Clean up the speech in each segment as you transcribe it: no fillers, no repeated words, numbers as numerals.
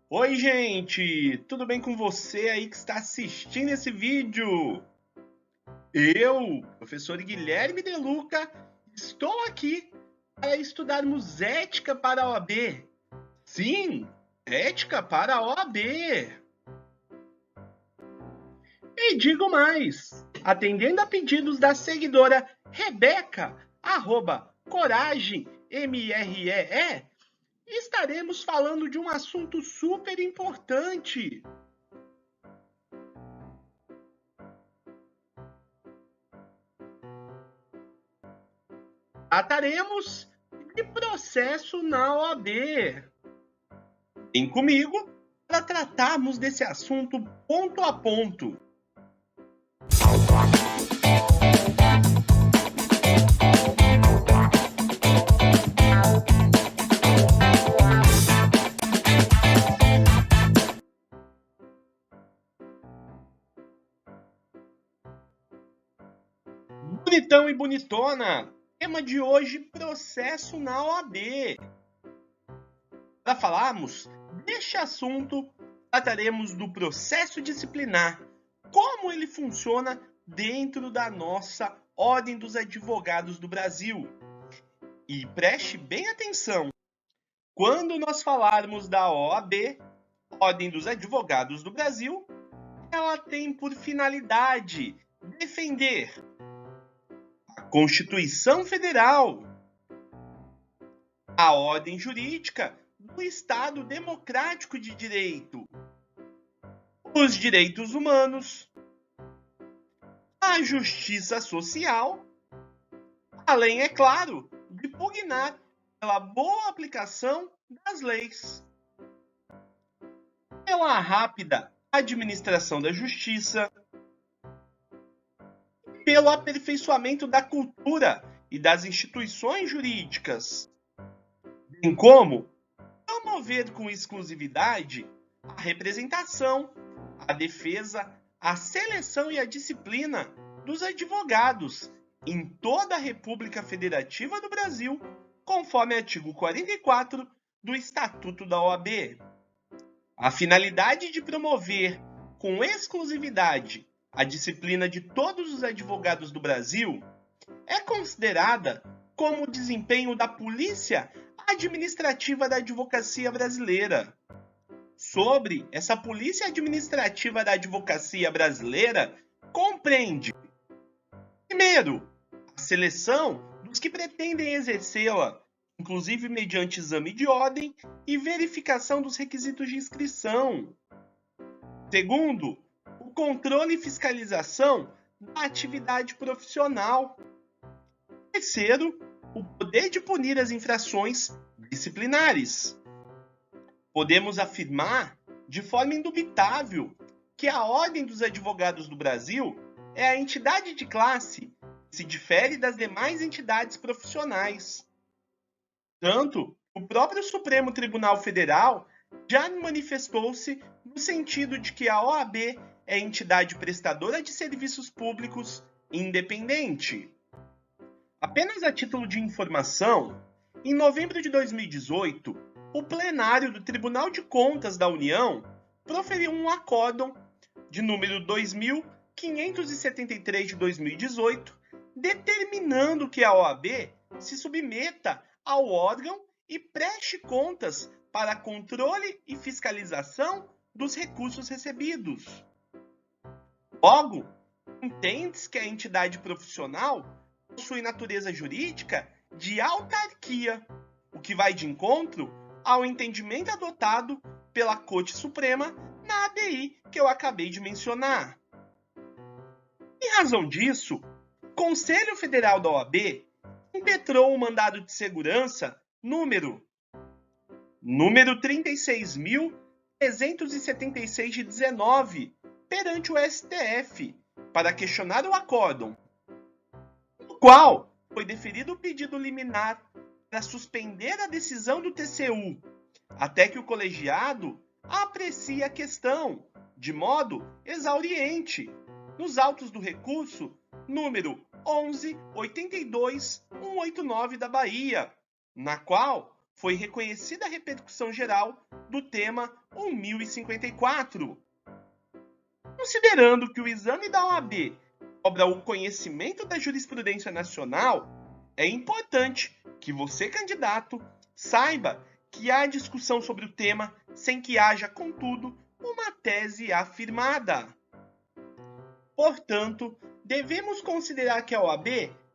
Oi, gente! Tudo bem com você aí que está assistindo esse vídeo? Eu, professor Guilherme De Luca, estou aqui para estudarmos ética para a OAB. Sim, ética para a OAB. E digo mais, atendendo a pedidos da seguidora Rebeca, @CoragemMREE, estaremos falando de um assunto super importante. Trataremos de processo na OAB. Vem comigo para tratarmos desse assunto ponto a ponto. Bonitão e bonitona, tema de hoje: processo na OAB. Para falarmos deste assunto, trataremos do processo disciplinar, como ele funciona dentro da nossa Ordem dos Advogados do Brasil. E preste bem atenção, quando nós falarmos da OAB, Ordem dos Advogados do Brasil, ela tem por finalidade defender a Constituição Federal, a ordem jurídica do Estado Democrático de Direito, os direitos humanos, a justiça social, além, é claro, de pugnar pela boa aplicação das leis, pela rápida administração da justiça, pelo aperfeiçoamento da cultura e das instituições jurídicas, bem como promover com exclusividade a representação, a defesa, a seleção e a disciplina dos advogados em toda a República Federativa do Brasil, conforme artigo 44 do Estatuto da OAB. A finalidade de promover com exclusividade a disciplina de todos os advogados do Brasil é considerada como o desempenho da Polícia Administrativa da Advocacia Brasileira. Sobre essa Polícia Administrativa da Advocacia Brasileira, compreende, primeiro, a seleção dos que pretendem exercê-la, inclusive mediante exame de ordem e verificação dos requisitos de inscrição. Segundo, o controle e fiscalização da atividade profissional. Terceiro, o poder de punir as infrações disciplinares. Podemos afirmar de forma indubitável que a Ordem dos Advogados do Brasil é a entidade de classe que se difere das demais entidades profissionais. Tanto, o próprio Supremo Tribunal Federal já manifestou-se no sentido de que a OAB é entidade prestadora de serviços públicos independente. Apenas a título de informação, em novembro de 2018, o plenário do Tribunal de Contas da União proferiu um acórdão de número 2573 de 2018, determinando que a OAB se submeta ao órgão e preste contas para controle e fiscalização dos recursos recebidos. Logo, entende-se que a entidade profissional possui natureza jurídica de autarquia, o que vai de encontro ao entendimento adotado pela Corte Suprema na ADI que eu acabei de mencionar. Em razão disso, o Conselho Federal da OAB impetrou o mandado de segurança número 36.376 de 19 perante o STF para questionar o acórdão, no qual foi deferido o pedido liminar para suspender a decisão do TCU, até que o colegiado aprecie a questão de modo exauriente nos autos do recurso número 11.82.189 da Bahia, na qual foi reconhecida a repercussão geral do tema 1054. Considerando que o exame da OAB cobra o conhecimento da jurisprudência nacional, é importante que você, candidato, saiba que há discussão sobre o tema sem que haja, contudo, uma tese afirmada. Portanto, devemos considerar que a OAB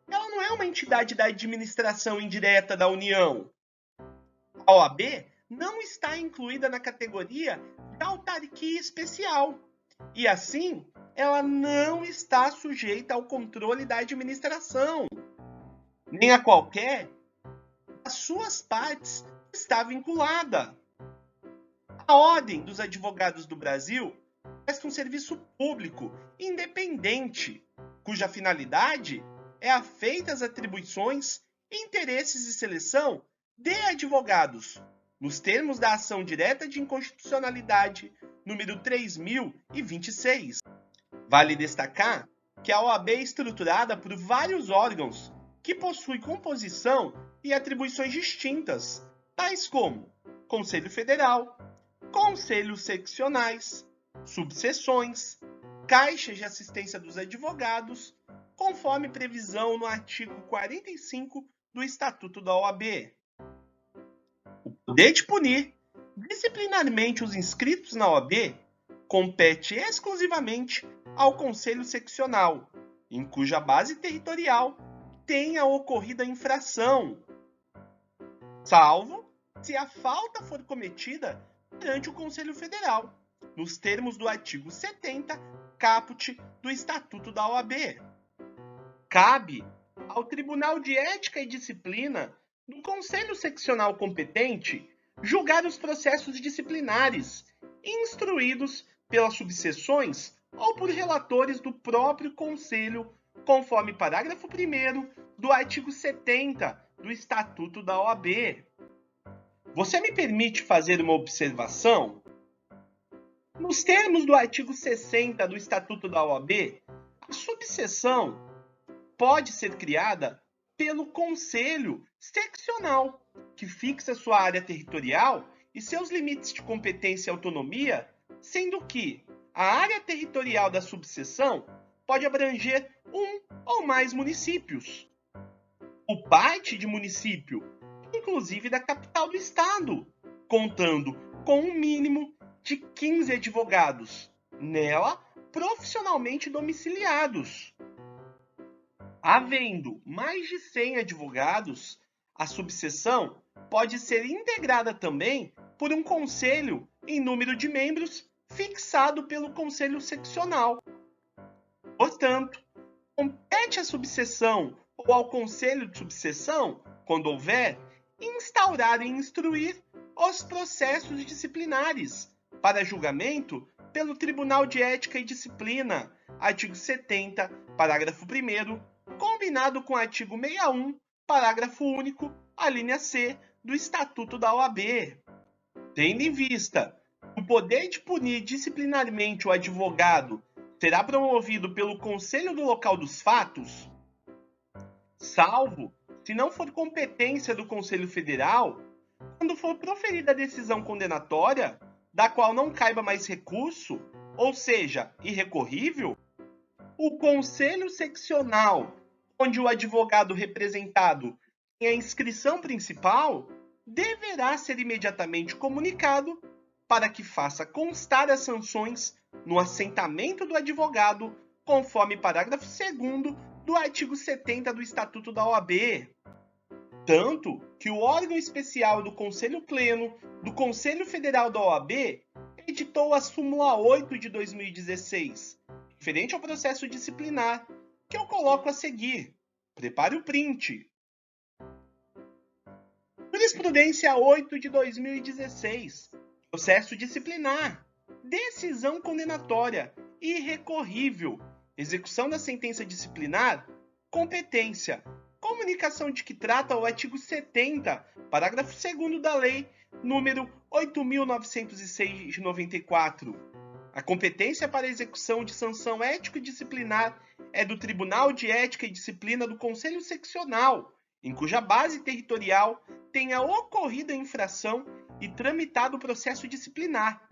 ela não é uma entidade da administração indireta da União. A OAB não está incluída na categoria de autarquia especial e, assim, ela não está sujeita ao controle da administração, nem a qualquer das suas partes está vinculada. A Ordem dos Advogados do Brasil presta um serviço público independente, cuja finalidade é a feita as atribuições, interesses e seleção de advogados, nos termos da ação direta de inconstitucionalidade número 3026. Vale destacar que a OAB é estruturada por vários órgãos que possuem composição e atribuições distintas, tais como Conselho Federal, conselhos seccionais, subseções, caixas de assistência dos advogados, conforme previsão no artigo 45 do Estatuto da OAB. O poder de punir disciplinarmente os inscritos na OAB compete exclusivamente ao Conselho Seccional, em cuja base territorial tenha ocorrido a infração, salvo se a falta for cometida perante o Conselho Federal, nos termos do artigo 70, caput do Estatuto da OAB. Cabe ao Tribunal de Ética e Disciplina do Conselho Seccional competente julgar os processos disciplinares instruídos pelas subseções ou por relatores do próprio Conselho, conforme parágrafo 1º do artigo 70 do Estatuto da OAB. Você me permite fazer uma observação? Nos termos do artigo 60 do Estatuto da OAB, a subseção pode ser criada pelo Conselho Seccional, que fixa sua área territorial e seus limites de competência e autonomia, sendo que a área territorial da subseção pode abranger um ou mais municípios, ou parte de município, inclusive da capital do estado, contando com um mínimo de 15 advogados, nela profissionalmente domiciliados. Havendo mais de 100 advogados, a subseção pode ser integrada também por um conselho em número de membros fixado pelo Conselho Seccional. Portanto, compete à subseção ou ao Conselho de Subseção, quando houver, instaurar e instruir os processos disciplinares para julgamento pelo Tribunal de Ética e Disciplina, artigo 70, parágrafo 1º, combinado com o artigo 61, parágrafo único, a linha C do Estatuto da OAB. Tendo em vista que o poder de punir disciplinarmente o advogado será promovido pelo Conselho do Local dos Fatos, salvo se não for competência do Conselho Federal, quando for proferida a decisão condenatória, da qual não caiba mais recurso, ou seja, irrecorrível, o Conselho Seccional, onde o advogado representado tem a inscrição principal, deverá ser imediatamente comunicado para que faça constar as sanções no assentamento do advogado, conforme parágrafo 2º do artigo 70 do Estatuto da OAB. Tanto que o órgão especial do Conselho Pleno do Conselho Federal da OAB editou a súmula 8 de 2016, referente ao processo disciplinar, que eu coloco a seguir. Prepare o print. Jurisprudência 8 de 2016. Processo disciplinar. Decisão condenatória. Irrecorrível. Execução da sentença disciplinar. Competência. Comunicação de que trata o artigo 70, parágrafo 2º da Lei número 8.906 de 94. A competência para a execução de sanção ético-disciplinar é do Tribunal de Ética e Disciplina do Conselho Seccional, em cuja base territorial tenha ocorrido a infração e tramitado o processo disciplinar,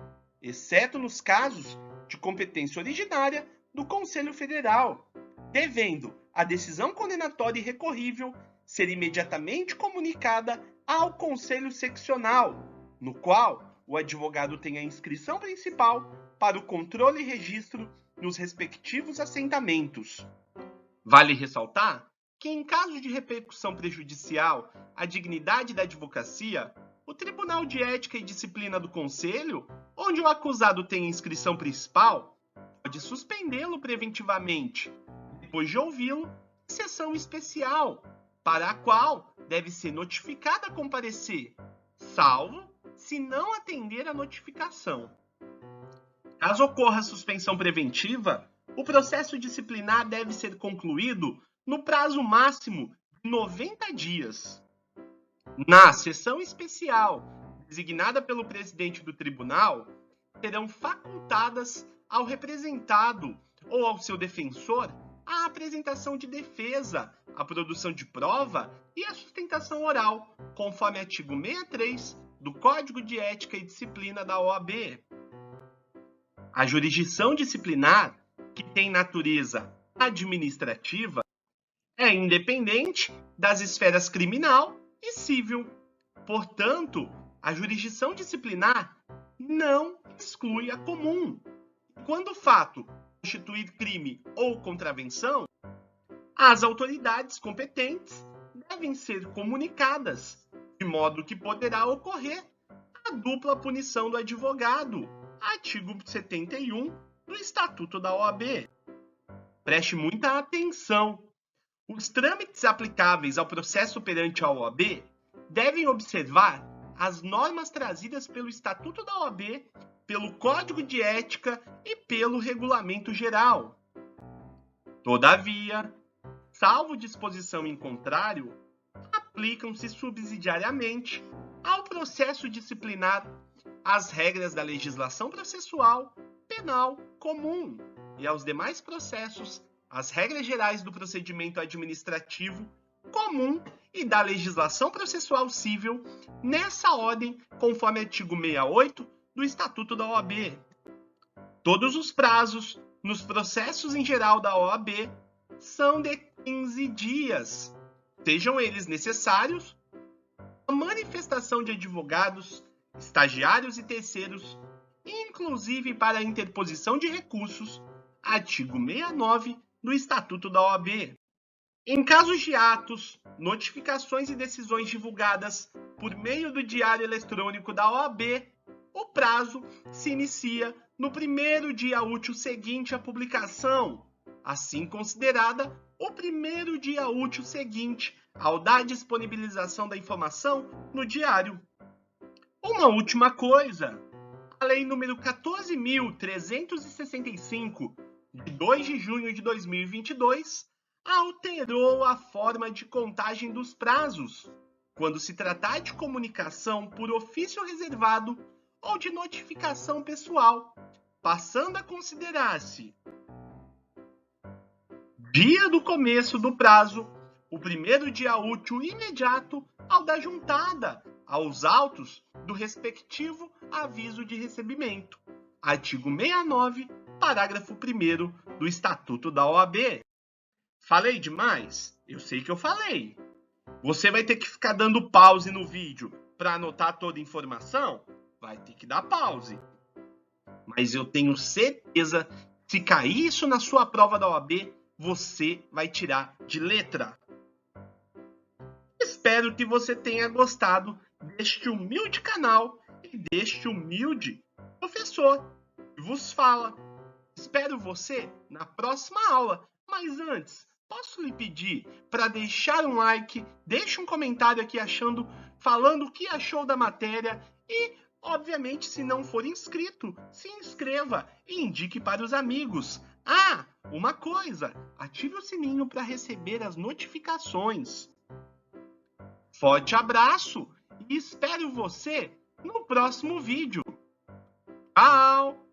exceto nos casos de competência originária do Conselho Federal, devendo a decisão condenatória irrecorrível ser imediatamente comunicada ao Conselho Seccional, no qual o advogado tem a inscrição principal para o controle e registro nos respectivos assentamentos. Vale ressaltar que, em caso de repercussão prejudicial à dignidade da advocacia, o Tribunal de Ética e Disciplina do Conselho, onde o acusado tem a inscrição principal, pode suspendê-lo preventivamente, depois de ouvi-lo em sessão especial, para a qual deve ser notificado a comparecer, salvo se não atender a notificação. Caso ocorra suspensão preventiva, o processo disciplinar deve ser concluído no prazo máximo de 90 dias. Na sessão especial, designada pelo presidente do tribunal, serão facultadas ao representado ou ao seu defensor a apresentação de defesa, a produção de prova e a sustentação oral, conforme artigo 63 do Código de Ética e Disciplina da OAB. A jurisdição disciplinar, que tem natureza administrativa, é independente das esferas criminal e civil. Portanto, a jurisdição disciplinar não exclui a comum. Quando o fato constituir crime ou contravenção, as autoridades competentes devem ser comunicadas, de modo que poderá ocorrer a dupla punição do advogado, artigo 71 do Estatuto da OAB. Preste muita atenção. Os trâmites aplicáveis ao processo perante a OAB devem observar as normas trazidas pelo Estatuto da OAB, pelo Código de Ética e pelo Regulamento Geral. Todavia, salvo disposição em contrário, aplicam-se subsidiariamente ao processo disciplinar as regras da legislação processual penal comum e aos demais processos as regras gerais do procedimento administrativo comum e da legislação processual civil nessa ordem, conforme artigo 68 do Estatuto da OAB. Todos os prazos nos processos em geral da OAB são de 15 dias, sejam eles necessários a manifestação de advogados, estagiários e terceiros, inclusive para a interposição de recursos, artigo 69 do Estatuto da OAB. Em casos de atos, notificações e decisões divulgadas por meio do Diário Eletrônico da OAB, o prazo se inicia no primeiro dia útil seguinte à publicação, assim considerada o primeiro dia útil seguinte ao da disponibilização da informação no diário. Uma última coisa, a Lei nº 14.365, de 2 de junho de 2022, alterou a forma de contagem dos prazos, quando se tratar de comunicação por ofício reservado ou de notificação pessoal, passando a considerar-se dia do começo do prazo, o primeiro dia útil imediato ao da juntada aos autos do respectivo aviso de recebimento. Artigo 69, parágrafo 1º do Estatuto da OAB. Falei demais? Eu sei que eu falei. Você vai ter que ficar dando pause no vídeo para anotar toda a informação? Vai ter que dar pause. Mas eu tenho certeza que se cair isso na sua prova da OAB, você vai tirar de letra. Espero que você tenha gostado deste humilde canal e deste humilde professor que vos fala. Espero você na próxima aula, mas antes, posso lhe pedir para deixar um like, deixe um comentário aqui falando o que achou da matéria e, obviamente, se não for inscrito, se inscreva e indique para os amigos. Ah, uma coisa, ative o sininho para receber as notificações. Forte abraço e espero você no próximo vídeo. Tchau!